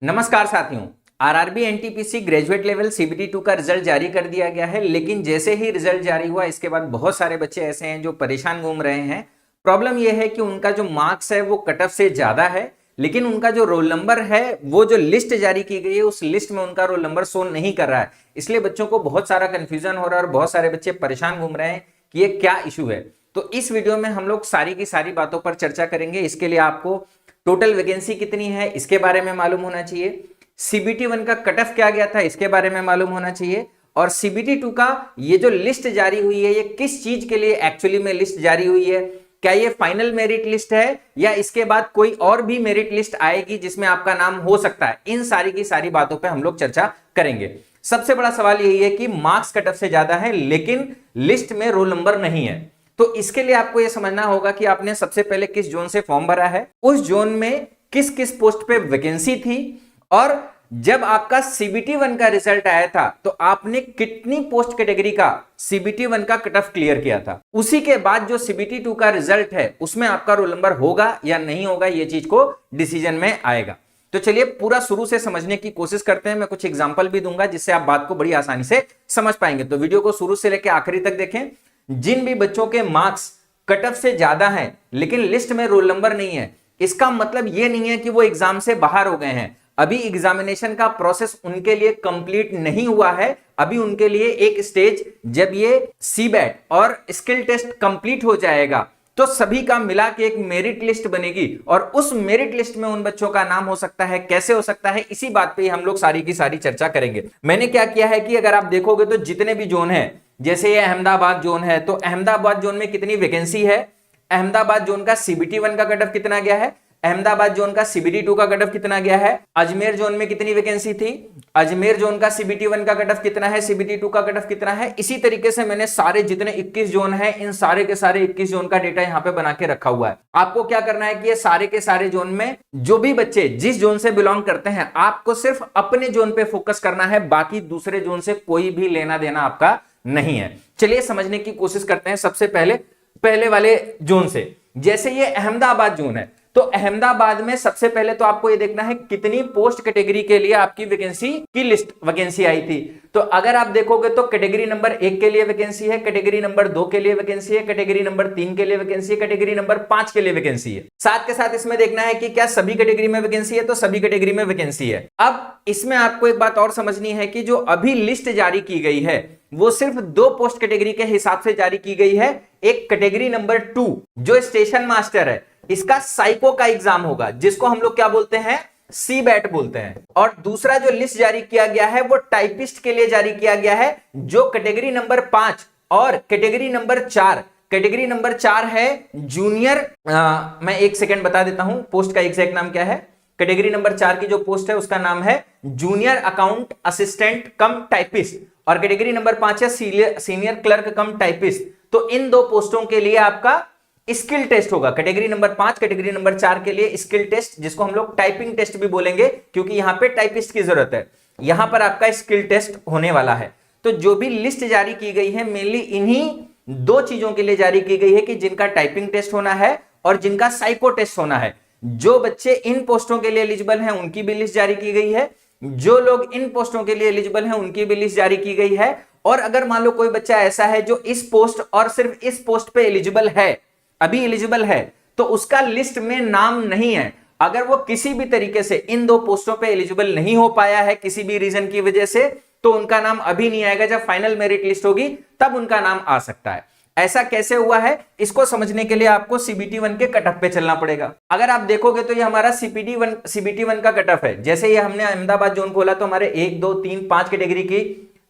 नमस्कार साथियों, RRB NTPC graduate level CBT 2 का रिजल्ट जारी कर दिया गया है। लेकिन जैसे ही रिजल्ट जारी हुआ इसके बाद बहुत सारे बच्चे ऐसे हैं जो परेशान घूम रहे हैं। प्रॉब्लम यह है कि उनका जो मार्क्स है वो कट ऑफ से ज्यादा है, लेकिन उनका जो रोल नंबर है वो जो लिस्ट जारी की गई है उस लिस्ट में उनका रोल नंबर शो नहीं कर रहा है। इसलिए बच्चों को बहुत सारा कंफ्यूजन हो रहा है और बहुत सारे बच्चे परेशान घूम रहे हैं कि ये क्या इशू है। तो इस वीडियो में हम लोग सारी की सारी बातों पर चर्चा करेंगे। इसके लिए आपको टोटल वैकेंसी कितनी है इसके बारे में मालूम होना चाहिए, सीबीटी 1 का कट ऑफ क्या गया था इसके बारे में मालूम होना चाहिए, और सीबीटी 2 का ये जो लिस्ट जारी हुई है ये किस चीज के लिए एक्चुअली में लिस्ट जारी हुई है। क्या ये फाइनल मेरिट लिस्ट है या इसके बाद कोई और भी मेरिट लिस्ट आएगी जिसमें आपका नाम हो सकता है। इन सारी की सारी बातों पे हम लोग चर्चा करेंगे। सबसे बड़ा सवाल यही है कि मार्क्स कट ऑफ से ज्यादा है लेकिन लिस्ट में रोल नंबर नहीं है। तो इसके लिए आपको यह समझना होगा कि आपने सबसे पहले किस जोन से फॉर्म भरा है, उस जोन में किस किस पोस्ट पे वैकेंसी थी, और जब आपका सीबीटी 1 का रिजल्ट आया था तो आपने कितनी पोस्ट कैटेगरी का सीबीटी 1 का कट ऑफ क्लियर किया था। उसी के बाद जो सीबीटी 2 का रिजल्ट है उसमें आपका रोल नंबर होगा या नहीं होगा, ये चीज को डिसीजन में आएगा। तो चलिए पूरा शुरू से समझने की कोशिश करते हैं। मैं कुछ एग्जांपल भी दूंगा जिससे आप बात को बड़ी आसानी से समझ पाएंगे। तो वीडियो को शुरू से लेकर आखिरी तक देखें। जिन भी बच्चों के मार्क्स कट ऑफ से ज्यादा हैं लेकिन लिस्ट में रोल नंबर नहीं है, इसका मतलब यह नहीं है कि वो एग्जाम से बाहर हो गए हैं। अभी एग्जामिनेशन का प्रोसेस उनके लिए कंप्लीट नहीं हुआ है। अभी उनके लिए एक स्टेज, जब ये सीबैट और स्किल टेस्ट कंप्लीट हो जाएगा तो सभी का मिला के एक मेरिट लिस्ट बनेगी और उस मेरिट लिस्ट में उन बच्चों का नाम हो सकता है। कैसे हो सकता है, इसी बात पे हम लोग सारी की सारी चर्चा करेंगे। मैंने क्या किया है कि अगर आप देखोगे तो जितने भी जोन है, जैसे ये अहमदाबाद जोन है तो अहमदाबाद जोन में कितनी वैकेंसी है, अहमदाबाद जोन का सीबीटी 1 का कट ऑफ कितना गया है, अहमदाबाद जोन का सीबीटी 2 का कट ऑफ कितना गया है, अजमेर जोन में कितनी वैकेंसी थी, अजमेर जोन का सीबीटी 1 का कट ऑफ कितना है, सीबीटी 2 का कट ऑफ कितना है। इसी तरीके से मैंने सारे जितने 21 जोन है इन सारे के सारे 21 जोन का डेटा यहां पे बना के रखा हुआ है। आपको क्या करना है कि ये सारे के सारे जोन में जो भी बच्चे जिस जोन से बिलोंग करते हैं आपको सिर्फ अपने जोन पे फोकस करना है, बाकी दूसरे जोन से कोई भी लेना देना आपका नहीं है। चलिए समझने की कोशिश करते हैं। सबसे पहले वाले जोन से, जैसे ये अहमदाबाद जोन है तो अहमदाबाद में सबसे पहले तो आपको ये देखना है कितनी पोस्ट कैटेगरी के लिए आपकी वैकेंसी की लिस्ट वैकेंसी आई थी। तो अगर आप देखोगे तो कैटेगरी नंबर 1 के लिए वैकेंसी है, कैटेगरी नंबर 2 के लिए वैकेंसी है, कैटेगरी नंबर 3 के लिए वैकेंसी है, कैटेगरी नंबर 5 के लिए वैकेंसी है। साथ के साथ इसमें देखना है कि क्या सभी कैटेगरी में वैकेंसी है, तो सभी कैटेगरी में वैकेंसी है। अब इसमें आपको एक बात और समझनी है कि जो अभी लिस्ट जारी की गई है वो सिर्फ 2 पोस्ट कैटेगरी के हिसाब से जारी की गई है। एक कैटेगरी नंबर 2 जो स्टेशन मास्टर है, इसका साइको का एग्जाम होगा जिसको हम लोग क्या बोलते हैं, सीबैट बोलते हैं। और दूसरा जो लिस्ट जारी किया गया है वो टाइपिस्ट के लिए जारी किया गया है, जो कैटेगरी नंबर 5 और कैटेगरी नंबर 4। कैटेगरी नंबर 4 है जूनियर, मैं एक सेकेंड बता देता हूं पोस्ट का एग्जैक्ट नाम क्या है। कैटेगरी नंबर 4 की जो पोस्ट है उसका नाम है जूनियर अकाउंट असिस्टेंट कम टाइपिस्ट, और कैटेगरी नंबर 5 है सीनियर क्लर्क कम टाइपिस्ट। तो इन 2 पोस्टों के लिए आपका स्किल टेस्ट होगा। कैटेगरी नंबर 5 कैटेगरी नंबर 4 के लिए स्किल टेस्ट, जिसको हम लोग टाइपिंग टेस्ट भी बोलेंगे क्योंकि यहां पे टाइपिस्ट की जरूरत है। यहां पर आपका स्किल टेस्ट होने वाला है। तो जो भी लिस्ट जारी की गई है मेनली इन्हीं 2 चीजों के लिए जारी की गई है कि जिनका टाइपिंग टेस्ट होना है और जिनका साइको टेस्ट होना है। जो बच्चे इन पोस्टों के लिए एलिजिबल हैं उनकी भी लिस्ट जारी की गई है, जो लोग इन पोस्टों के लिए एलिजिबल हैं उनकी भी लिस्ट जारी की गई है। और अगर मान लो कोई बच्चा ऐसा है जो इस पोस्ट और सिर्फ इस पोस्ट पे एलिजिबल है, अभी एलिजिबल है, तो उसका लिस्ट में नाम नहीं है। अगर वो किसी भी तरीके से इन 2 पोस्टों पे एलिजिबल नहीं हो पाया है किसी भी रीजन की वजह से, तो उनका नाम अभी नहीं आएगा। जब फाइनल मेरिट लिस्ट होगी तब उनका नाम आ सकता है। ऐसा कैसे हुआ है इसको समझने के लिए आपको सीबीटी 1 के कट ऑफ पे चलना पड़ेगा। अगर आप देखोगे तो ये हमारा सीबीटी 1 का कट ऑफ है। जैसे ये हमने अहमदाबाद जोन खोला तो हमारे 1 2 3 5 कैटेगरी की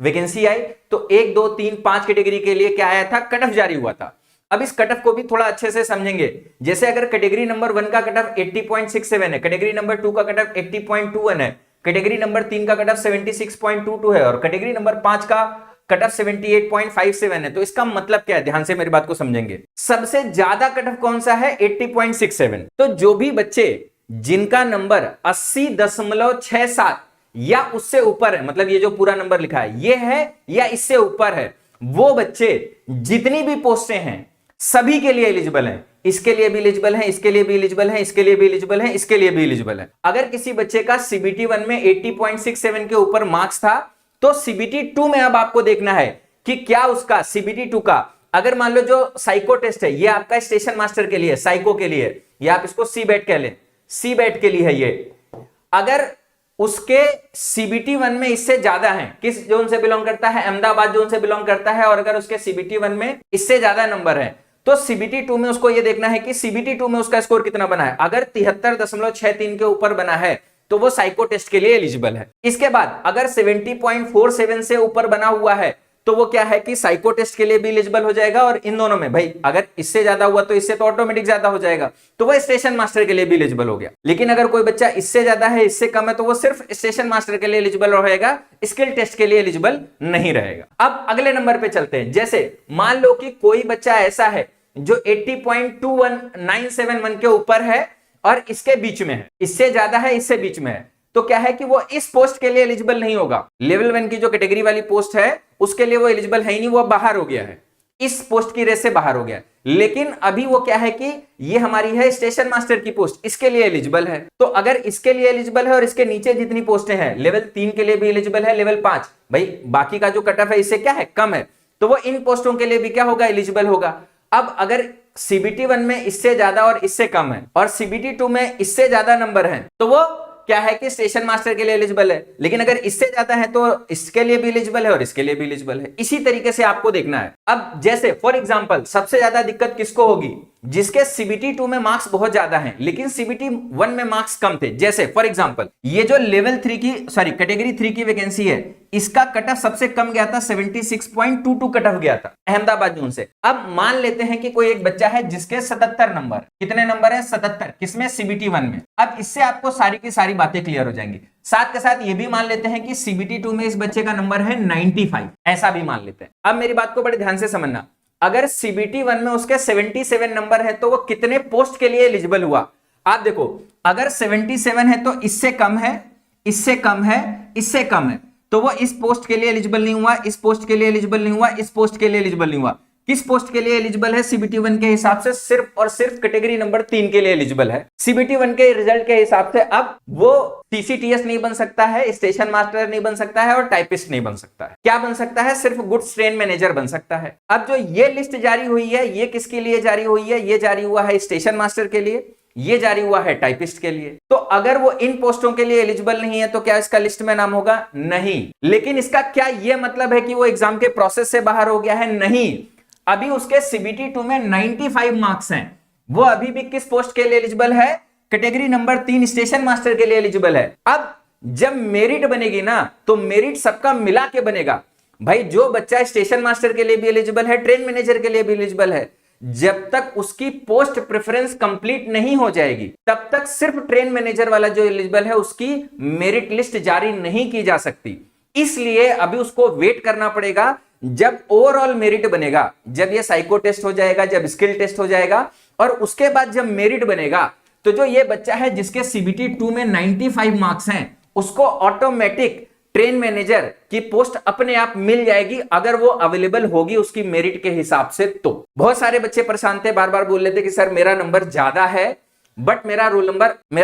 वैकेंसी आई। तो 1 2 3 5 कैटेगरी के लिए क्या आया था, कट ऑफ जारी हुआ था। अब इस कट ऑफ को भी थोड़ा अच्छे से समझेंगे। जैसे अगर कैटेगरी नंबर 1 का कट ऑफ 80.67 है, कैटेगरी नंबर 2 का कट ऑफ 80.21 है, कैटेगरी नंबर 3 का कट ऑफ 76.22 है और कैटेगरी नंबर 5 का कट ऑफ 78.57 है, तो इसका मतलब क्या है, ध्यान से मेरी बात को समझेंगे। सबसे ज्यादा कट ऑफ कौन सा है, 80.67। तो जो भी बच्चे जिनका नंबर 80.67 या उससे ऊपर है, मतलब ये जो पूरा नंबर लिखा है ये है या इससे ऊपर है, वो बच्चे जितनी भी पोस्टें हैं सभी के लिए एलिजिबल हैं। इसके लिए भी एलिजिबल है, इसके लिए भी एलिजिबल है, इसके लिए भी एलिजिबल है, इसके लिए भी एलिजिबल है। अगर किसी बच्चे का सीबीटी 1 में 80.67 के ऊपर मार्क्स था तो सीबीटी 2 में अब आपको देखना है कि क्या उसका सीबीटी 2 का, अगर मान लो जो साइको टेस्ट है ये आपका स्टेशन मास्टर के लिए, साइको के लिए, या आप इसको सी बैट कह लें, सी बैट के लिए है ये, अगर उसके सीबीटी 1 में इससे ज्यादा है, किस जोन से बिलोंग करता है, अहमदाबाद जोन से बिलोंग करता है, और अगर उसके सीबीटी 1 में इससे ज्यादा नंबर है तो सीबीटी 2 में उसको ये देखना है कि सीबीटी 2 में उसका स्कोर कितना बना है। अगर 73.63 के ऊपर बना है तो वो साइको टेस्ट के लिए एलिजिबल है। इसके बाद अगर 70.47 से ऊपर बना हुआ है तो वो क्या है कि साइको टेस्ट के लिए भी एलिजिबल हो जाएगा, और इन दोनों में भाई अगर इससे ज्यादा हुआ तो इससे तो ऑटोमेटिक ज्यादा हो जाएगा, तो वो स्टेशन मास्टर के लिए भी एलिजिबल हो गया। लेकिन अगर कोई बच्चा इससे ज्यादा है, इससे कम है, तो वो सिर्फ स्टेशन मास्टर के लिए एलिजिबल रहेगा, स्किल टेस्ट के लिए एलिजिबल नहीं रहेगा। अब अगले नंबर पे चलते हैं। जैसे मान लो कि कोई बच्चा ऐसा है जो 80.21971 के ऊपर है और इसके बीच में है, इससे ज्यादा है, इससे बीच में है, तो क्या है कि वो इस पोस्ट के लिए एलिजिबल नहीं होगा। लेवल 1 की जो कैटेगरी वाली पोस्ट है उसके लिए वो एलिजिबल है ही नहीं, वो बाहर हो गया है, इस पोस्ट की रेस से बाहर हो गया। लेकिन अभी वो क्या है कि ये हमारी है स्टेशन मास्टर की पोस्ट, इसके लिए एलिजिबल है। तो अगर इसके लिए एलिजिबल है और इसके नीचे जितनी पोस्टें हैं, लेवल 3 के लिए भी एलिजिबल है, लेवल 5, भाई बाकी का जो कट ऑफ है इससे क्या है, कम है, तो वो इन पोस्टों के लिए भी क्या होगा, एलिजिबल होगा। अब अगर सीबीटी 1 में इससे ज्यादा और इससे कम है और सीबीटी 2 में इससे ज्यादा नंबर है तो वो क्या है कि स्टेशन मास्टर के लिए एलिजिबल है। लेकिन अगर इससे ज्यादा है तो इसके लिए भी एलिजिबल है और इसके लिए भी एलिजिबल है। इसी तरीके से आपको देखना है। अब जैसे फॉर एग्जांपल सबसे ज्यादा दिक्कत किसको होगी, जिसके सीबीटी 2 में मार्क्स बहुत ज्यादा हैं लेकिन सीबीटी 1 में मार्क्स कम थे। जैसे फॉर एग्जांपल ये जो लेवल 3 की कैटेगरी 3 की वैकेंसी है, इसका कट ऑफ सबसे कम गया था, 76.22 कट ऑफ गया था अहमदाबाद जोन से। अब मान लेते हैं कि कोई एक बच्चा है जिसके 77 नंबर, कितने नंबर है, 77, किसमें, सीबीटी 1 में। अब इससे आपको सारी की सारी बातें क्लियर हो जाएंगी। साथ के साथ ये भी मान लेते हैं कि सीबीटी 2 में इस बच्चे का नंबर है 95, ऐसा भी मान लेते हैं। अब मेरी बात को बड़े ध्यान से समझना, अगर सीबीटी 1 में उसके 77 नंबर है तो वो कितने पोस्ट के लिए एलिजिबल हुआ। आप देखो, अगर 77 है तो इससे कम है, इससे कम है, इससे कम है, तो वो इस पोस्ट के लिए एलिजिबल नहीं हुआ, इस पोस्ट के लिए एलिजिबल नहीं हुआ, इस पोस्ट के लिए एलिजिबल नहीं हुआ। किस पोस्ट के लिए एलिजिबल है सीबीटी 1 के हिसाब से, सिर्फ और सिर्फ कैटेगरी नंबर 3 के लिए एलिजिबल है। सीबीटी 1 के रिजल्ट के हिसाब से अब वो टीसीटीएस नहीं बन सकता है, स्टेशन मास्टर नहीं बन सकता है और टाइपिस्ट नहीं बन सकता है। क्या बन सकता है, सिर्फ गुड्स ट्रेन मैनेजर बन सकता है। अब जो ये लिस्ट जारी हुई है ये किसके लिए जारी हुई है, ये जारी हुआ है स्टेशन मास्टर के लिए, ये जारी हुआ है टाइपिस्ट के लिए। तो अगर वो इन पोस्टों के लिए एलिजिबल नहीं है तो क्या इसका लिस्ट में नाम होगा, नहीं। लेकिन इसका क्या ये मतलब है कि वो एग्जाम के प्रोसेस से बाहर हो गया है, नहीं। अभी उसके सीबीटी 2 में 95 मार्क्स हैं, वो अभी भी किस पोस्ट के लिए एलिजिबल है, कैटेगरी नंबर 3 स्टेशन मास्टर के लिए एलिजिबल है। अब जब मेरिट बनेगी ना तो मेरिट सबका मिला के बनेगा। भाई जो बच्चा स्टेशन मास्टर के लिए भी एलिजिबल है, ट्रेन मैनेजर के लिए भी एलिजिबल है, जब तक उसकी पोस्ट प्रेफरेंस कंप्लीट नहीं हो जाएगी तब तक सिर्फ ट्रेन मैनेजर वाला जो एलिजिबल है उसकी मेरिट लिस्ट जारी नहीं की जा सकती। इसलिए अभी उसको वेट करना पड़ेगा जब ओवरऑल मेरिट बनेगा, जब ये साइको टेस्ट हो जाएगा, जब स्किल टेस्ट हो जाएगा, और उसके बाद जब मेरिट बनेगा तो जो ये बच्चा है जिसके सीबीटी 2 में 95 मार्क्स हैं उसको ऑटोमेटिक ट्रेन मैनेजर की पोस्ट अपने आप मिल जाएगी अगर वो अवेलेबल होगी उसकी मेरिट के हिसाब से। तो बहुत सारे बच्चे परेशान थे, बार बार बोल रहे थे कि सर मेरा नंबर ज्यादा है बट मेरा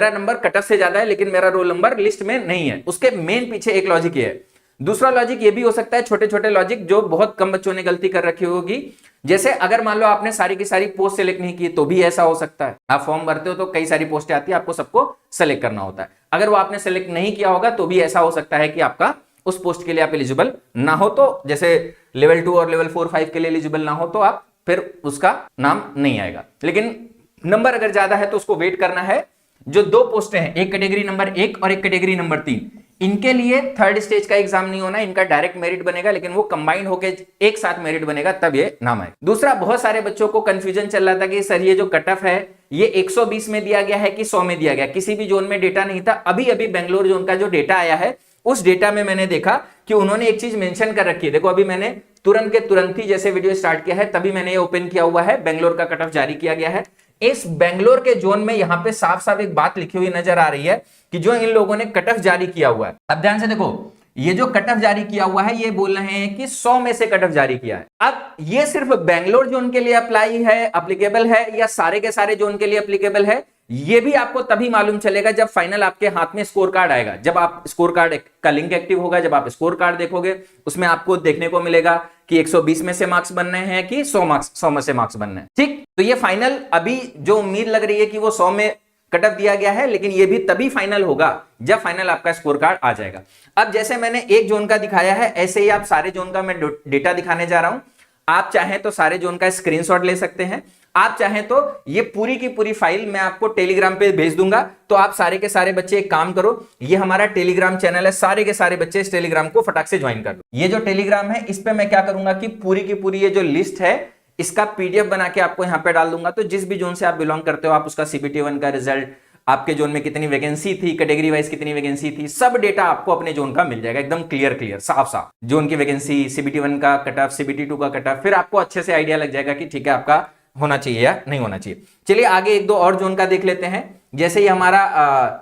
नंबर कट ऑफ से ज्यादा है लेकिन मेरा रोल नंबर लिस्ट में नहीं है। उसके मेन पीछे एक लॉजिक ये है। दूसरा लॉजिक ये भी हो सकता है, छोटे छोटे लॉजिक जो बहुत कम बच्चों ने गलती कर रखी होगी, जैसे अगर मान लो आपने सारी की सारी पोस्ट सेलेक्ट नहीं की तो भी ऐसा हो सकता है। आप फॉर्म भरते हो तो कई सारी पोस्टें आती है, आपको सबको सेलेक्ट करना होता है। अगर वो आपने सेलेक्ट नहीं किया होगा तो भी ऐसा हो सकता है कि आपका उस पोस्ट के लिए आप एलिजिबल ना हो, तो जैसे लेवल 2 और लेवल 4-5 के लिए एलिजिबल ना हो तो आप फिर उसका नाम नहीं आएगा। लेकिन नंबर अगर ज्यादा है तो उसको वेट करना है। जो दो पोस्टें हैं, एक कैटेगरी नंबर 1 और एक कैटेगरी नंबर 3, इनके लिए थर्ड स्टेज का एग्जाम नहीं होना, इनका डायरेक्ट मेरिट बनेगा, लेकिन वो कंबाइंड होकर एक साथ मेरिट बनेगा तब ये नाम आए। दूसरा, बहुत सारे बच्चों को कंफ्यूजन चल रहा था कि सर ये जो कट ऑफ है ये 120 में दिया गया है कि 100 में दिया गया, किसी भी जोन में डेटा नहीं था। अभी अभी बेंगलोर जोन का जो डेटा आया है उस डेटा में मैंने देखा कि उन्होंने एक चीज मेंशन कर रखी है। देखो अभी मैंने तुरंत के तुरंत ही जैसे वीडियो स्टार्ट किया है तभी मैंने ये ओपन किया हुआ है, बेंगलोर का कट ऑफ जारी किया गया है। इस बेंगलोर के जोन में यहां पे साफ साफ एक बात लिखी हुई नजर आ रही है कि जो इन लोगों ने कट ऑफ जारी किया हुआ है। अब ध्यान से देखो, ये जो कट ऑफ जारी किया हुआ है ये बोल रहे हैं कि 100 में से कट ऑफ जारी किया है। अब ये सिर्फ बेंगलोर जोन के लिए अप्लाई है, एप्लीकेबल है, या सारे के सारे जोन के लिए एप्लीकेबल है, ये भी आपको तभी मालूम चलेगा जब फाइनल आपके हाथ में स्कोर कार्ड आएगा। जब आप स्कोर कार्ड का लिंक एक्टिव होगा, जब आप स्कोर कार्ड देखोगे उसमें आपको देखने को मिलेगा कि 120 में से मार्क्स बनने हैं कि 100 में से मार्क्स बनने हैं। ठीक, तो ये फाइनल अभी जो उम्मीद लग रही है कि वो 100 में कट ऑफ दिया गया है, लेकिन ये भी तभी फाइनल होगा जब फाइनल आपका स्कोर कार्ड आ जाएगा। अब जैसे मैंने एक जोन का दिखाया है, ऐसे ही आप सारे जोन का मैं डेटा दिखाने जा रहा हूं। आप चाहें तो सारे जोन का स्क्रीनशॉट ले सकते हैं, आप चाहें तो ये पूरी की पूरी फाइल मैं आपको टेलीग्राम पे भेज दूंगा। तो आप सारे के सारे बच्चे एक काम करो, ये हमारा टेलीग्राम चैनल है, सारे के सारे बच्चे इस टेलीग्राम को फटाक से ज्वाइन कर लो। ये जो टेलीग्राम है इस पे मैं क्या करूंगा कि पूरी की पूरी ये जो लिस्ट है इसका पीडीएफ बना के आपको यहां पे डाल दूंगा। तो जिस भी जोन से आप बिलोंग करते हो, आप उसका CBT 1 का रिजल्ट, आपके जोन में कितनी वैकेंसी थी, कैटेगरी वाइज कितनी वैकेंसी थी, सब डेटा आपको अपने जोन का मिल जाएगा, एकदम क्लियर साफ साफ। जोन की वैकेंसी, CBT 1 का कट ऑफ, CBT 2 का कट ऑफ, फिर आपको अच्छे से आइडिया लग जाएगा कि ठीक है आपका होना चाहिए या नहीं होना चाहिए। चलिए आगे एक दो और जोन का देख लेते हैं। जैसे ये हमारा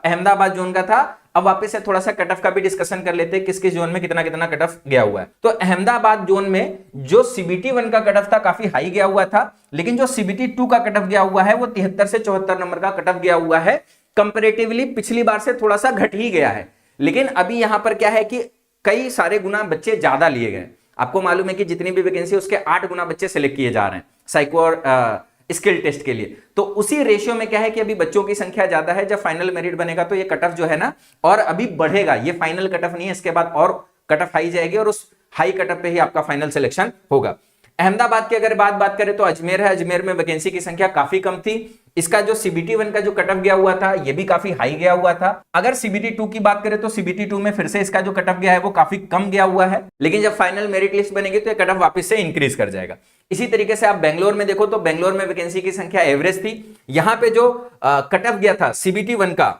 अहमदाबाद जोन का था, अब वापस से थोड़ा सा कट ऑफ का भी डिस्कशन कर लेते हैं, किस किस जोन में कितना कितना कट ऑफ गया हुआ है। तो अहमदाबाद जोन में जो CBT 1 का कट ऑफ था काफी हाई गया हुआ था, लेकिन जो CBT 2 का कट ऑफ गया हुआ है वो 73 से 74 नंबर का कट ऑफ गया हुआ है। कंपैरेटिवली पिछली बार से थोड़ा सा घट ही गया है, लेकिन अभी यहां पर क्या है कि कई सारे गुना बच्चे ज्यादा लिए गए। आपको मालूम है कि जितनी भी वैकेंसी उसके 8 गुना बच्चे सिलेक्ट किए जा रहे हैं साइको और स्किल टेस्ट के लिए। तो उसी रेशियो में क्या है कि अभी बच्चों की संख्या ज्यादा है। जब फाइनल मेरिट बनेगा तो ये कट ऑफ जो है ना और अभी बढ़ेगा, ये फाइनल कट ऑफ नहीं है, इसके बाद और कट ऑफ हाई जाएगी और उस हाई कट ऑफ पे ही आपका फाइनल सिलेक्शन होगा। अहमदाबाद की अगर बात करें तो अजमेर है, अजमेर में वैकेंसी की संख्या काफी कम थी। इसका जो CBT 1 का जो कट ऑफ गया हुआ था ये भी काफी हाई गया हुआ था। अगर CBT 2 की बात करें तो CBT 2 में फिर से इसका जो कट ऑफ गया है वो काफी कम गया हुआ है, लेकिन जब फाइनल मेरिट लिस्ट बनेगी तो ये कट ऑफ वापस से इंक्रीज कर जाएगा। इसी तरीके से आप बेंगलोर में देखो तो बेंगलोर में वैकेंसी की संख्या एवरेज थी। यहां पे जो कट ऑफ गया था CBT 1 का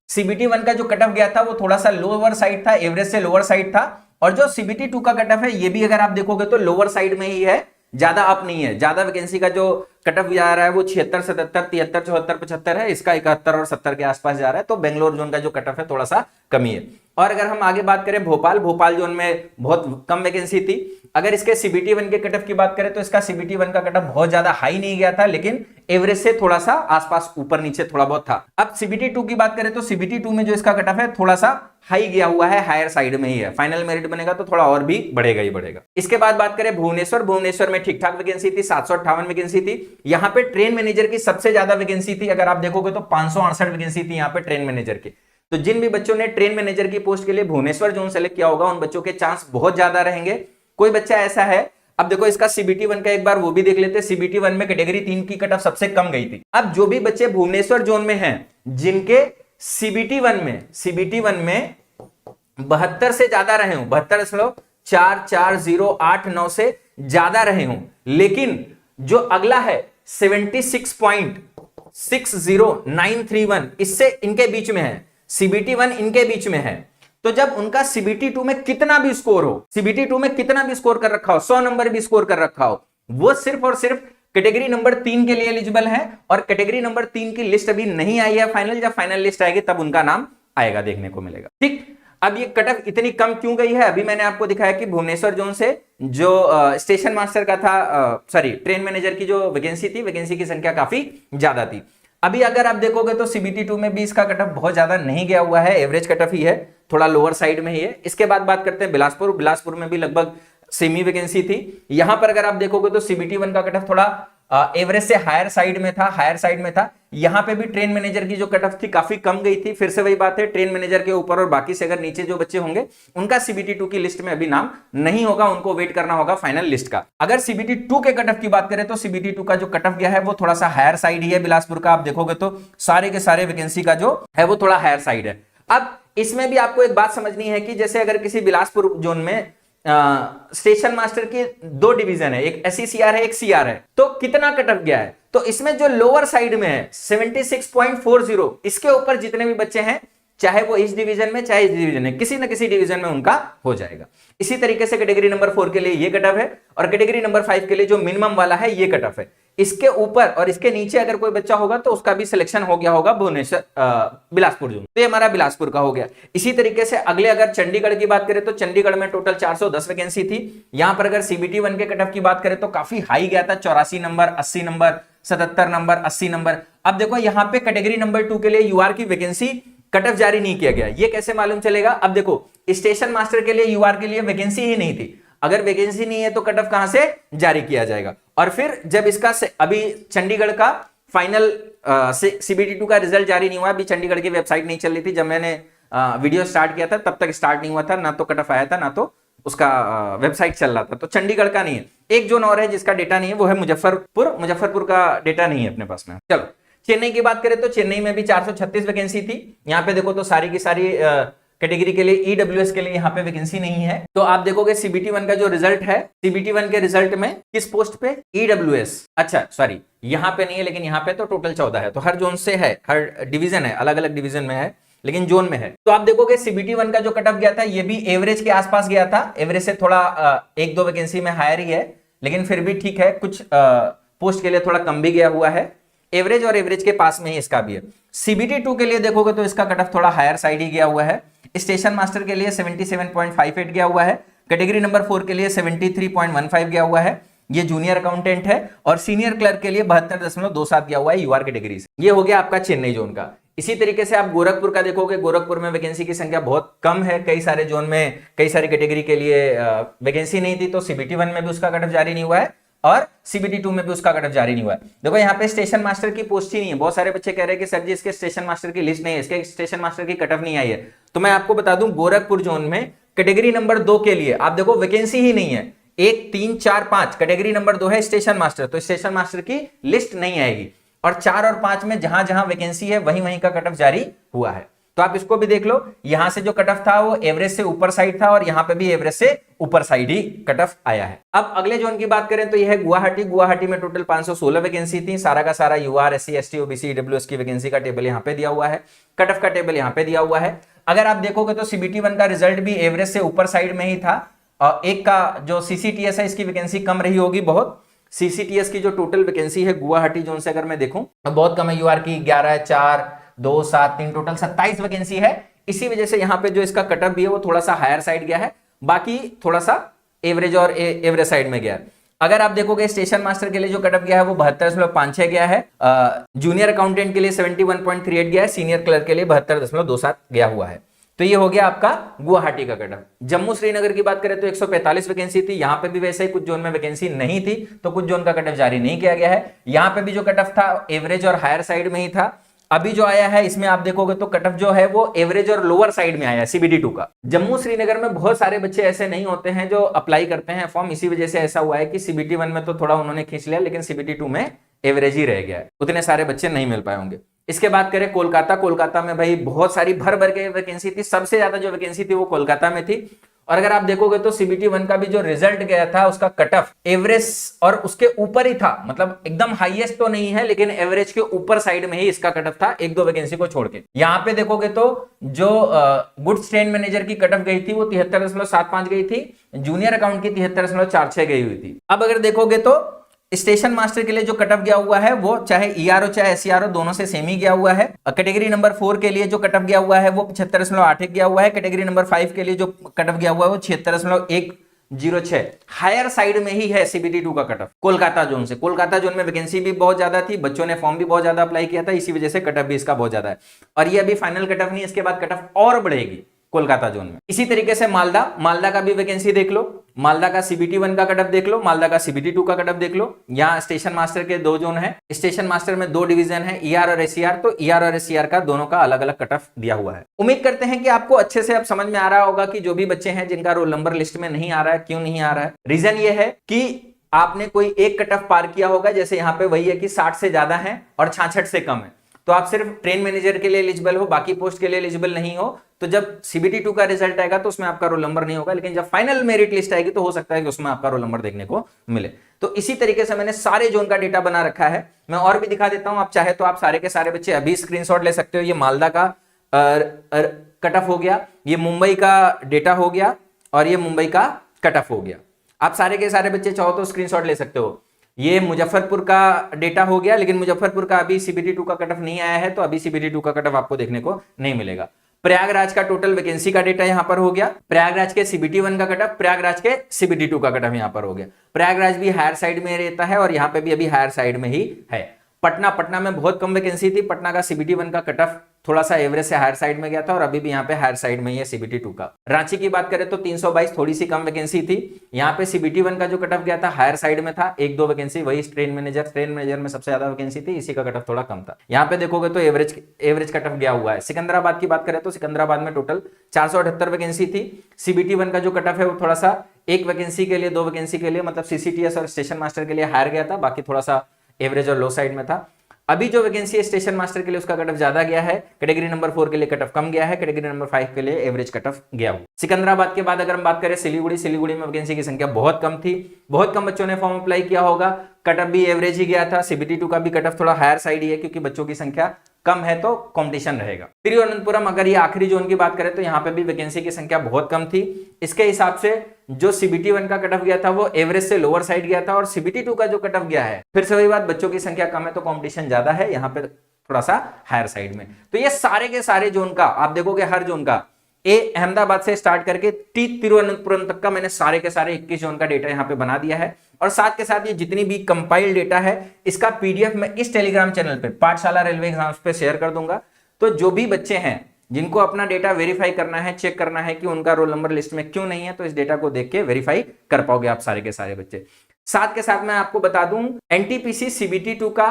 जो कट ऑफ गया था वो थोड़ा सा लोअर साइड था, एवरेज से लोअर साइड था। और जो CBT 2 का कट ऑफ है ये भी अगर आप देखोगे तो लोअर साइड में ही है, ज्यादा अप नहीं है। ज्यादा वैकेंसी का जो कट ऑफ जा रहा है वो 76, 77, 73, 74, 75 है, इसका 71 और 70 के आसपास जा रहा है। तो बेंगलोर जोन का जो कट ऑफ है थोड़ा सा कमी है। और अगर हम आगे बात करें भोपाल जोन में बहुत कम वैकेंसी थी। अगर इसके CBT 1 के कट ऑफ की बात करें तो इसका CBT 1 का कट ऑफ बहुत ज्यादा हाई नहीं गया था, लेकिन एवरेज से थोड़ा सा आसपास ऊपर नीचे थोड़ा बहुत था। अब CBT 2 की बात करें तो CBT 2 में जो इसका कट ऑफ है थोड़ा सा हाई गया हुआ है, हायर साइड में ही है। फाइनल मेरिट बनेगा तो थोड़ा और भी बढ़ेगा ही बढ़ेगा। इसके बाद बात करें भुवनेश्वर में ठीक ठाक वैकेंसी थी, 758 वैकेंसी थी। यहाँ पे ट्रेन मैनेजर की सबसे ज्यादा वैकेंसी थी। अगर आप देखोगे तो 568 वैकेंसी थी यहाँ पे ट्रेन मैनेजर की। तो जिन भी बच्चों ने ट्रेन मैनेजर की पोस्ट के लिए भुवनेश्वर जोन सेलेक्ट किया होगा उन बच्चों के चांस बहुत ज्यादा रहेंगे। कोई बच्चा ऐसा है, अब देखो इसका CBT 1 का एक बार वो भी देख लेते हैं। CBT 1 में कैटेगरी 3 की कट ऑफ सबसे कम गई थी। अब जो भी बच्चे भुवनेश्वर जोन में हैं जिनके CBT 1 में 72 से ज्यादा रहे हूं, 72.4408 से ज्यादा रहे हूं, लेकिन जो अगला है 76.6091 इससे इनके बीच में है, CBT 1 इनके बीच में है। तो जब उनका CBT 2 में कितना भी स्कोर हो, CBT 2 में कितना भी स्कोर कर रखा हो, 100 नंबर भी स्कोर कर रखा हो, वो सिर्फ और सिर्फ कैटेगरी नंबर 3 के लिए एलिजिबल है। और कैटेगरी नंबर 3 की लिस्ट अभी नहीं आई है फाइनल। जब फाइनल लिस्ट आएगी तब उनका नाम आएगा, देखने को मिलेगा। ठीक, अब ये कट ऑफ इतनी कम क्यों गई है? अभी मैंने आपको दिखाया कि भुवनेश्वर जोन से जो स्टेशन मास्टर का था, ट्रेन मैनेजर की जो वैकेंसी थी, वैकेंसी की संख्या काफी ज्यादा थी। अभी अगर आप देखोगे तो CBT 2 में भी इसका कट ऑफ बहुत ज्यादा नहीं गया हुआ है, एवरेज कट ऑफ ही है, थोड़ा लोअर साइड में ही है। इसके बाद बात करते हैं बिलासपुर में भी लगभग सेमी वैकेंसी थी। यहां पर अगर आप देखोगे तो CBT 1 का कट ऑफ थोड़ा एवरेज से हायर साइड में था। यहां पे भी ट्रेन मैनेजर की जो कट ऑफ थी काफी कम गई थी। फिर से वही बात है, ट्रेन मैनेजर के ऊपर और बाकी से अगर नीचे जो बच्चे होंगे उनका CBT 2 की लिस्ट में अभी नाम नहीं होगा, उनको वेट करना होगा फाइनल लिस्ट का। अगर CBT 2 के कट ऑफ की बात करें तो CBT 2 का जो कट ऑफ गया है वो थोड़ा सा हायर साइड ही है बिलासपुर का। आप देखोगे तो सारे के सारे वैकेंसी का जो है वो थोड़ा हायर साइड है। अब इसमें भी आपको एक बात समझनी है कि जैसे अगर किसी बिलासपुर जोन में स्टेशन मास्टर की 2 डिवीजन है, एक SECR है, एक CR है, तो कितना कट ऑफ गया है? तो इसमें जो लोअर साइड में है 76.40, इसके ऊपर जितने भी बच्चे हैं, चाहे वो इस डिवीजन में चाहे इस डिवीजन में, किसी न किसी डिवीजन में उनका हो जाएगा। इसी तरीके से कैटेगरी नंबर 4 के लिए ये कट ऑफ है और कैटेगरी नंबर 5 के लिए जो मिनिमम वाला है ये कट ऑफ है। इसके ऊपर और इसके नीचे अगर कोई बच्चा होगा तो उसका भी सिलेक्शन हो गया होगा भुवनेश्वर बिलासपुर जोन। तो ये हमारा बिलासपुर का हो गया। इसी तरीके से अगले अगर चंडीगढ़ की बात करें तो चंडीगढ़ में टोटल 410 वैकेंसी थी। यहां पर अगर सीबीटी 1 के कट ऑफ की बात करें तो काफी हाई गया था, 84 नंबर, 80 नंबर, 77 नंबर, 80 नंबर। अब देखो यहां पे कैटेगरी नंबर 2 के लिए यूआर की वैकेंसी कट ऑफ जारी नहीं किया गया। ये कैसे मालूम चलेगा? अब देखो स्टेशन मास्टर के लिए यूआर के लिए वैकेंसी ही नहीं थी। अगर वैकेंसी नहीं है तो कट ऑफ कहां से जारी किया जाएगा? और फिर जब इसका अभी चंडीगढ़ का फाइनल सीबीटी 2 का रिजल्ट जारी नहीं हुआ, अभी चंडीगढ़ की वेबसाइट नहीं चल रही थी जब मैंने वीडियो स्टार्ट किया था, तब तक स्टार्ट नहीं हुआ था, ना तो कट ऑफ आया था ना तो उसका वेबसाइट चल रहा था। तो चंडीगढ़ का नहीं है। एक जोन और है जिसका डेटा नहीं है, वो है मुजफ्फरपुर। मुजफ्फरपुर का डेटा नहीं है अपने पास में। चलो चेन्नई की बात करें तो चेन्नई में भी 436 वैकेंसी थी। यहां पे देखो तो सारी की सारी कैटेगरी के लिए ईडब्ल्यूएस के लिए यहाँ पे वैकेंसी नहीं है। तो आप देखोगे सीबीटी 1 का जो रिजल्ट है, सीबीटी 1 के रिजल्ट में किस पोस्ट पे? ईडब्ल्यूएस। अच्छा सॉरी, यहाँ पे नहीं है, लेकिन यहाँ पे तो टोटल 14 है। तो हर जोन से है, हर डिवीजन है, अलग अलग डिवीजन में है, लेकिन जोन में है। तो आप देखोगे सीबीटी 1 का जो कट ऑफ गया था ये भी एवरेज के आसपास गया था। एवरेज से थोड़ा 1-2 वैकेंसी में हायर ही है, लेकिन फिर भी ठीक है। कुछ पोस्ट के लिए थोड़ा कम भी गया हुआ है। एवरेज और एवरेज के पास में ही इसका भी है। सीबीटी 2 के लिए देखोगे तो इसका कट ऑफ थोड़ा हायर साइड ही गया हुआ है। स्टेशन मास्टर के लिए 77.58 गया हुआ है। कैटेगरी नंबर 4 के लिए 73.15 गया हुआ है। ये जूनियर अकाउंटेंट है। और सीनियर क्लर्क के लिए 72.27 गया हुआ है यूआर कैटेगरी से। ये हो गया आपका चेन्नई जोन का। इसी तरीके से आप गोरखपुर का देखोगे, गोरखपुर में वैकेंसी की संख्या बहुत कम है। कई सारे जोन में कई सारी कैटेगरी के लिए वैकेंसी नहीं थी, तो सीबीटी 1 में भी उसका कट ऑफ जारी नहीं हुआ है और सीबीटी 2 में भी उसका कट ऑफ जारी नहीं हुआ है। देखो यहाँ पे स्टेशन मास्टर की पोस्ट ही नहीं है। बहुत सारे बच्चे कह रहे हैं कि सर जी इसके स्टेशन मास्टर की लिस्ट नहीं है, इसके स्टेशन मास्टर की कट ऑफ नहीं आई है। तो मैं आपको बता दूं गोरखपुर जोन में कैटेगरी नंबर 2 के लिए आप देखो वैकेंसी ही नहीं है। 1, 3, 4, 5 कैटेगरी नंबर 2 है स्टेशन मास्टर, तो स्टेशन मास्टर की लिस्ट नहीं आएगी। और 4 और 5 में जहां जहां वैकेंसी है वहीं वहीं का कट ऑफ जारी हुआ है। तो आप इसको भी देख लो, यहां से जो कट ऑफ था वो एवरेज से ऊपर साइड था और यहां पे भी एवरेज से ऊपर साइड ही कट ऑफ आया है। अब अगले जोन की बात करें तो यह है गुवाहाटी। गुवाहाटी में टोटल 516 वैकेंसी थी। सारा का सारा UR, SC, ST, OBC, EWS की वैकेंसी का टेबल यहां पे दिया हुआ है। कट ऑफ का टेबल यहां पे दिया हुआ है। अगर आप देखोगे तो सीबीटी 1 का रिजल्ट भी एवरेज से ऊपर साइड में ही था। और एक का जो सीसीटीएस है इसकी वैकेंसी कम रही होगी बहुत। सीसीटीएस की जो टोटल वैकेंसी है गुवाहाटी जोन से अगर मैं देखूं बहुत कम है। यूआर की 11, 4, 2, 7, 3 टोटल 27 वैकेंसी है। इसी वजह से यहां पे जो इसका कटअप भी है वो थोड़ा सा हायर साइड गया है, बाकी थोड़ा सा एवरेज और एवरेज साइड में गया है। अगर आप देखोगे स्टेशन मास्टर के लिए जो कटअप गया है वो 72.56 गया है। जूनियर अकाउंटेंट के लिए 71.38 गया है। सीनियर क्लर्क के लिए 72.27 गया हुआ है। तो ये हो गया आपका गुवाहाटी का कटअप। जम्मू श्रीनगर की बात करें तो 145 वैकेंसी थी। यहां पे भी वैसे ही कुछ जोन में वैकेंसी नहीं थी, तो कुछ जोन का कटअप जारी नहीं किया गया है। यहां पे भी जो कटअप था एवरेज और हायर साइड में ही था। अभी जो आया है इसमें आप देखोगे तो कटअप जो है वो एवरेज और लोअर साइड में आया है सीबीटी 2 का। जम्मू श्रीनगर में बहुत सारे बच्चे ऐसे नहीं होते हैं जो अप्लाई करते हैं फॉर्म, इसी वजह से ऐसा हुआ है कि सीबीटी 1 में तो थोड़ा उन्होंने खींच लिया, लेकिन सीबीटी 2 में एवरेज ही रह गया है। उतने सारे बच्चे नहीं मिल पाए होंगे। इसके बाद करें कोलकाता। कोलकाता में भाई बहुत सारी भर भर के वैकेंसी थी। सबसे ज्यादा जो वैकेंसी थी वो कोलकाता में थी। और अगर आप देखोगे तो सीबीटी 1 का भी जो रिजल्ट गया था उसका कट ऑफ एवरेज और उसके ऊपर ही था। मतलब एकदम हाईएस्ट तो नहीं है, लेकिन एवरेज के ऊपर साइड में ही इसका कट ऑफ था, 1-2 वैकेंसी को छोड़ के। यहां पे देखोगे तो जो गुड्स ट्रेन मैनेजर की कट ऑफ गई थी वो 73.75 गई थी। जूनियर अकाउंट की 73.46 गई हुई थी। अब अगर देखोगे तो स्टेशन मास्टर के लिए जो कटअप गया हुआ है वो चाहे ईआरओ चाहे एसईआरओ दोनों से सेम ही गया हुआ है। कैटेगरी नंबर 4 के लिए जो कटअप गया हुआ है वो 75.81 गया हुआ है। कैटेगरी नंबर 5 के लिए जो कटअप गया हुआ है वो 76.106 हायर साइड में ही है सीबीटी 2 का कटअप कोलकाता जोन से। कोलकाता जोन में वैकेंसी भी बहुत ज्यादा थी, बच्चों ने फॉर्म भी बहुत ज्यादा अप्लाई किया था, इसी वजह से कटअप भी इसका बहुत ज्यादा है। और ये अभी फाइनल कटअप नहीं है, इसके बाद कटअप और बढ़ेगी कोलकाता जोन में। इसी तरीके से मालदा का भी वैकेंसी देख लो। मालदा का सीबीटी 1 का कटअप देख लो, मालदा का सीबीटी 2 का कटअप देख लो। यहाँ स्टेशन मास्टर के 2 जोन है। स्टेशन मास्टर में 2 डिवीजन है, ईआर और एसईआर। तो ईआर और एसईआर का दोनों का अलग अलग कटअप दिया हुआ है। उम्मीद करते हैं कि आपको अच्छे से अब समझ में आ रहा होगा कि जो भी बच्चे हैं जिनका रोल नंबर लिस्ट में नहीं आ रहा है, क्यों नहीं आ रहा है। रीजन ये है कि आपने कोई एक कटअप पार किया होगा। जैसे यहाँ पे वही है कि 60 से ज्यादा है और 66 से कम है, तो आप सिर्फ ट्रेन मैनेजर के लिए एलिजिबल हो, बाकी पोस्ट के लिए एलिजिबल नहीं हो। तो जब सीबीटी 2 का रिजल्ट आएगा तो उसमें आपका रोल नंबर नहीं होगा, लेकिन जब फाइनल मेरिट लिस्ट आएगी तो हो सकता है कि उसमें आपका रोल नंबर देखने को मिले। तो इसी तरीके से मैंने सारे जोन का डेटा बना रखा है। मैं और भी दिखा देता हूं, आप चाहे तो आप सारे के सारे बच्चे अभी स्क्रीनशॉट ले सकते हो। ये मालदा का कट ऑफ हो गया, ये मुंबई का डेटा हो गया और ये मुंबई का कट ऑफ हो गया। आप सारे के सारे बच्चे चाहो तो स्क्रीनशॉट ले सकते हो। ये मुजफ्फरपुर का डेटा हो गया, लेकिन मुजफ्फरपुर का अभी सीबीटी 2 का कट ऑफ नहीं आया है, तो अभी सीबीटी 2 का कट ऑफ आपको देखने को नहीं मिलेगा। प्रयागराज का टोटल वैकेंसी का डेटा यहां पर हो गया, प्रयागराज के सीबीटी 1 का कट ऑफ, प्रयागराज के सीबीटी 2 का कट ऑफ यहां पर हो गया। प्रयागराज भी हायर साइड में रहता है और यहां पे भी अभी हायर साइड में ही है। पटना में बहुत कम वैकेंसी थी, पटना का सीबीटी 1 का कट ऑफ थोड़ा सा एवरेज से हायर साइड में गया था और अभी भी यहाँ पे हायर साइड में ही है सीबीटी 2 का। रांची की बात करें तो 322 थोड़ी सी कम वैकेंसी थी, यहाँ पे सीबीटी 1 का जो कट ऑफ गया था हायर साइड में था, 1-2 वैकेंसी, वही ट्रेन मैनेजर में सबसे ज्यादा वैकेंसी थी, इसी का कट ऑफ थोड़ा कम था। यहाँ पे देखोगे तो एवरेज कट ऑफ गया हुआ है। सिकंदराबाद की बात करें तो सिकंदराबाद में टोटल 478 वैकेंसी थी, सीबीटी 1 का जो कट ऑफ है वो थोड़ा सा 1 वैकेंसी के लिए 2 वैकेंसी के लिए मतलब सीसीटीएस और स्टेशन मास्टर के लिए हायर गया था, बाकी थोड़ा सा एवरेज और लो साइड में था। अभी जो वैकेंसी है स्टेशन मास्टर के लिए उसका कट ऑफ ज्यादा गया है, कैटेगरी नंबर 4 के लिए कट ऑफ कम गया है, कैटेगरी नंबर 5 के लिए एवरेज कट ऑफ गया हुआ। सिकंदराबाद के बाद अगर हम बात करें सिलीगुड़ी में वैकेंसी की संख्या बहुत कम थी, बहुत कम बच्चों ने फॉर्म अप्लाई किया होगा, कट ऑफ भी एवरेज ही गया था, सीबीटी 2 का भी कट ऑफ थोड़ा हायर साइड ही है क्योंकि बच्चों की संख्या कम है तो कंपटीशन रहेगा। तिरुवनंतपुरम अगर ये आखिरी जोन की बात करें तो यहाँ पे भी वैकेंसी की संख्या बहुत कम थी, इसके हिसाब से जो सीबीटी 1 का कट ऑफ गया था वो एवरेज से लोअर साइड गया था और सीबीटी 2 का जो कट ऑफ गया है, फिर से वही बात, बच्चों की संख्या कम है तो कंपटीशन ज्यादा है, यहाँ पे थोड़ा सा हायर साइड में। तो ये सारे के सारे जोन का आप देखोगे, हर जोन का अहमदाबाद से स्टार्ट करके तिरुवनंतपुरम तक का मैंने सारे के सारे 21 जोन का डेटा यहाँ पे बना दिया है और साथ के साथ ये जितनी भी कंपाइल्ड डेटा है इसका पीडीएफ मैं इस टेलीग्राम चैनल पे पाठशाला रेलवे एग्जाम्स पे शेयर कर दूंगा। तो जो भी बच्चे हैं जिनको अपना डेटा वेरीफाई करना है, चेक करना है कि उनका रोल नंबर लिस्ट में क्यों नहीं है, तो इस डेटा को देख के वेरीफाई कर पाओगे आप सारे के सारे बच्चे। साथ के साथ मैं आपको बता दूं एनटीपीसी सीबीटी 2 का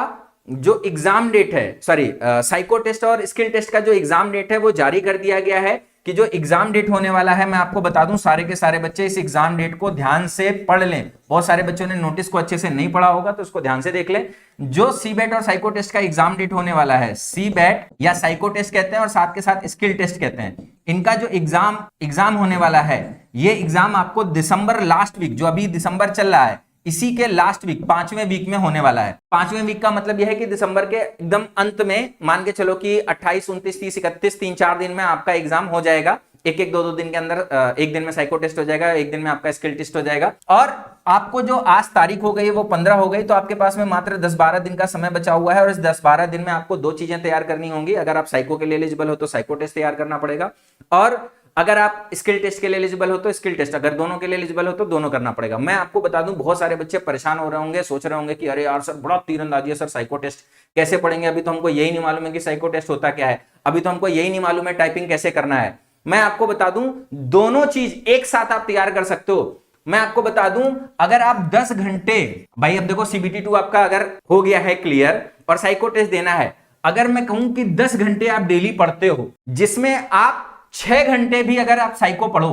जो एग्जाम डेट है, साइको टेस्ट और स्किल टेस्ट का जो एग्जाम डेट है वो जारी कर दिया गया है कि जो एग्जाम डेट होने वाला है, मैं आपको बता दूं सारे के सारे बच्चे इस एग्जाम डेट को ध्यान से पढ़ लें। बहुत सारे बच्चों ने नोटिस को अच्छे से नहीं पढ़ा होगा तो उसको ध्यान से देख लें। जो सीबैट और साइको टेस्ट का एग्जाम डेट होने वाला है, सीबैट या साइको टेस्ट कहते हैं और साथ के साथ स्किल टेस्ट कहते हैं, इनका जो एग्जाम होने वाला है, ये एग्जाम आपको दिसंबर लास्ट वीक, जो अभी दिसंबर चल रहा है इसी के लास्ट वीक 5वें वीक में होने वाला है। 5वें वीक का मतलब यह है कि दिसंबर के एकदम अंत में, मान के चलो कि 28, 29, 30, 31, 3-4 दिन में आपका एग्जाम हो जाएगा। एक 2 दिन के अंदर एक दिन में साइको टेस्ट हो जाएगा, एक दिन में आपका स्किल टेस्ट हो जाएगा। और आपको जो आज तारीख हो गई वो 15 हो गई, तो आपके पास में मात्र 10-12 दिन का समय बचा हुआ है और इस 10-12 दिन में आपको 2 चीजें तैयार करनी होंगी। अगर आप साइको के लिए एलिजिबल हो तो साइको टेस्ट तैयार करना पड़ेगा और अगर आप स्किल टेस्ट के लिए एलिजिबल हो तो स्किल टेस्ट, अगर दोनों के लिए एलिजिबल हो तो दोनों करना पड़ेगा। मैं आपको बता दूं बहुत सारे बच्चे परेशान हो रहे होंगे, सोच रहे होंगे कि अरे यार सर बड़ा तीरंदाजी है सर, साइको टेस्ट कैसे पढ़ेंगे, अभी तो हमको यही नहीं मालूम है कि साइको टेस्ट होता क्या है, अभी तो हमको यही नहीं मालूम है टाइपिंग कैसे करना है। मैं आपको बता दूं दोनों चीज एक साथ आप तैयार कर सकते हो। मैं आपको बता दूं अगर आप 10 घंटे, भाई अब देखो सीबीटी 2 आपका अगर हो गया है क्लियर और साइको टेस्ट देना है, अगर मैं कहूं कि 10 घंटे आप डेली पढ़ते हो, जिसमें आप 6 घंटे भी अगर आप साइको पढ़ो,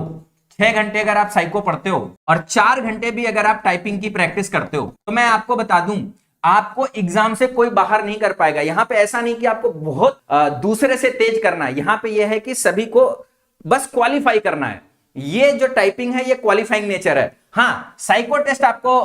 6 घंटे अगर आप साइको पढ़ते हो और 4 घंटे भी अगर आप टाइपिंग की प्रैक्टिस करते हो, तो मैं आपको बता दूं आपको एग्जाम से कोई बाहर नहीं कर पाएगा। यहां पे ऐसा नहीं कि आपको बहुत दूसरे से तेज करना है, यहां पे यह है कि सभी को बस क्वालिफाई करना है। ये जो टाइपिंग है ये क्वालिफाइंग नेचर है। हाँ, साइको टेस्ट आपको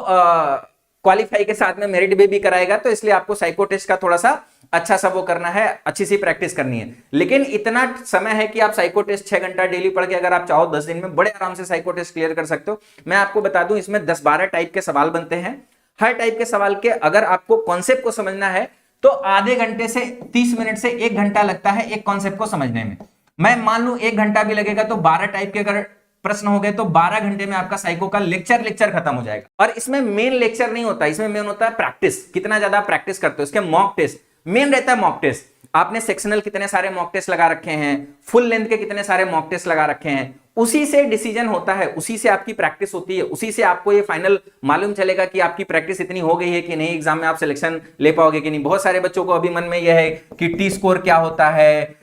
क्वालिफाई के साथ में मेरिट भी कराएगा, तो इसलिए आपको साइको टेस्ट का थोड़ा सा अच्छा सा वो करना है, अच्छी सी प्रैक्टिस करनी है। लेकिन इतना समय है कि आप साइको टेस्ट 6 घंटा डेली पढ़ के अगर आप चाहो 10 दिन में बड़े आराम से साइको टेस्ट क्लियर कर सकते हो। मैं आपको बता दूं इसमें 10-12 टाइप के सवाल बनते हैं। हर टाइप के सवाल के अगर आपको कॉन्सेप्ट को समझना है तो आधे घंटे से 30 मिनट से 1 घंटा लगता है एक कॉन्सेप्ट को समझने में। मैं मान लूं 1 घंटा भी लगेगा तो 12 टाइप के अगर प्रश्न हो गए तो 12 घंटे में आपका साइको का लेक्चर खत्म हो जाएगा। और इसमें मेन लेक्चर नहीं होता, इसमें मेन होता है प्रैक्टिस, कितना ज्यादा प्रैक्टिस करते हो। इसके मॉक टेस्ट मेन रहता है। मॉक टेस्ट आपने सेक्शनल कितने सारे मॉक टेस्ट लगा रखे हैं, फुल लेंथ के कितने सारे मॉक टेस्ट लगा रखे हैं, उसी से डिसीजन होता है, उसी से आपकी प्रैक्टिस होती है, उसी से आपको ये फाइनल मालूम चलेगा कि आपकी प्रैक्टिस इतनी हो गई है कि नहीं, एग्जाम में आप सिलेक्शन ले पाओगे कि नहीं। बहुत सारे बच्चों को अभी मन में यह है कि टी स्कोर क्या होता है,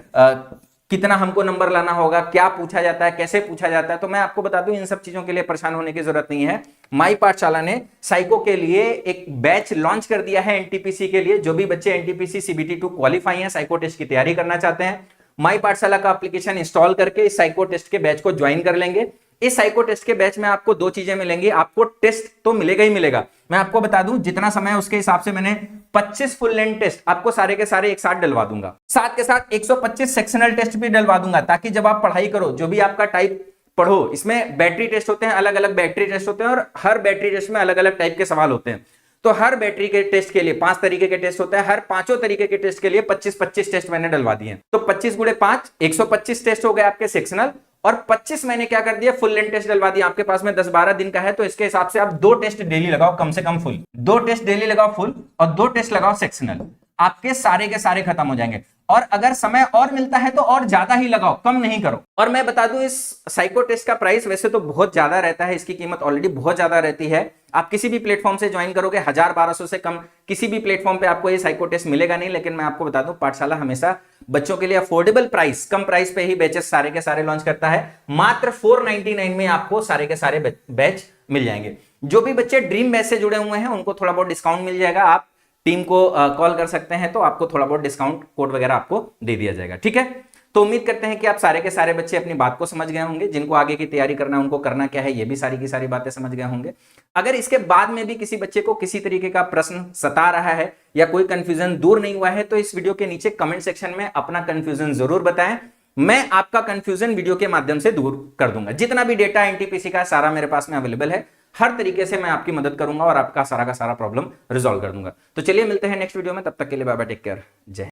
कितना हमको नंबर लाना होगा, क्या पूछा जाता है, कैसे पूछा जाता है। तो मैं आपको बता दूं इन सब चीजों के लिए परेशान होने की जरूरत नहीं है। माई पाठशाला ने साइको के लिए एक बैच लॉन्च कर दिया है एनटीपीसी के लिए। जो भी बच्चे एनटीपीसी सीबीटी 2 क्वालिफाई हैं, साइको टेस्ट की तैयारी करना चाहते हैं, माई पाठशाला का एप्लीकेशन इंस्टॉल करके इस साइको टेस्ट के बैच को ज्वाइन कर लेंगे। इस साइको टेस्ट के बैच में आपको 2 चीजें मिलेंगी। आपको टेस्ट तो मिलेगा ही मिलेगा, मैं आपको बता दूं जितना समय है उसके हिसाब से मैंने 25 फुल लेंथ टेस्ट आपको सारे के सारे एक साथ डलवा दूंगा। साथ के साथ 125 सेक्शनल टेस्ट भी डलवा दूंगा, ताकि जब आप पढ़ाई करो, जो भी आपका टाइप पढ़ो, इसमें बैटरी टेस्ट होते हैं, अलग अलग बैटरी टेस्ट होते हैं और हर बैटरी टेस्ट में अलग अलग टाइप के सवाल होते हैं। तो हर बैटरी के टेस्ट के लिए 5 तरीके के टेस्ट होता है, हर पांचों तरीके के टेस्ट के लिए 25-25 टेस्ट मैंने डलवा दिए। तो 25 गुणे 5 125 टेस्ट हो गए आपके सेक्शनल, और 25 मैंने क्या कर दिया, फुल लेंथ टेस्ट डलवा दिया। आपके पास में 10-12 दिन का है तो इसके हिसाब से आप 2 टेस्ट डेली लगाओ, कम से कम फुल 2 टेस्ट डेली लगाओ फुल, और 2 टेस्ट लगाओ सेक्शनल, आपके सारे के सारे खत्म हो जाएंगे। और अगर समय और मिलता है तो और ज्यादा ही लगाओ, कम नहीं करो। और मैं बता दूं, इस साइको टेस्ट का प्राइस वैसे तो बहुत ज्यादा रहता है, इसकी कीमत ऑलरेडी बहुत ज्यादा रहती है। आप किसी भी प्लेटफॉर्म से ज्वाइन करोगे 1000-1200 से कम किसी भी प्लेटफॉर्म पे आपको ये साइको टेस्ट मिलेगा नहीं। लेकिन मैं आपको बता दूं, पाठशाला हमेशा बच्चों के लिए अफोर्डेबल प्राइस, कम प्राइस पे ही बैचेस सारे के सारे लॉन्च करता है। मात्र 499 में आपको सारे के सारे बैच मिल जाएंगे। जो भी बच्चे ड्रीम बैच से जुड़े हुए हैं उनको थोड़ा बहुत डिस्काउंट मिल जाएगा। आप टीम को कॉल कर सकते हैं तो आपको थोड़ा बहुत डिस्काउंट कोड वगैरह आपको दे दिया जाएगा। ठीक है, तो उम्मीद करते हैं कि आप सारे के सारे बच्चे अपनी बात को समझ गए होंगे। जिनको आगे की तैयारी करना है उनको करना क्या है ये भी सारी की सारी बातें समझ गए होंगे। अगर इसके बाद में भी किसी बच्चे को किसी तरीके का प्रश्न सता रहा है या कोई कंफ्यूजन दूर नहीं हुआ है तो इस वीडियो के नीचे कमेंट सेक्शन में अपना कंफ्यूजन जरूर बताएं। मैं आपका कंफ्यूजन वीडियो के माध्यम से दूर कर दूंगा। जितना भी डेटा एनटीपीसी का सारा मेरे पास में अवेलेबल है, हर तरीके से मैं आपकी मदद करूंगा और आपका सारा का सारा प्रॉब्लम रिजॉल्व कर दूंगा। तो चलिए मिलते हैं नेक्स्ट वीडियो में, तब तक के लिए बाय बाय, टेक केयर, जय।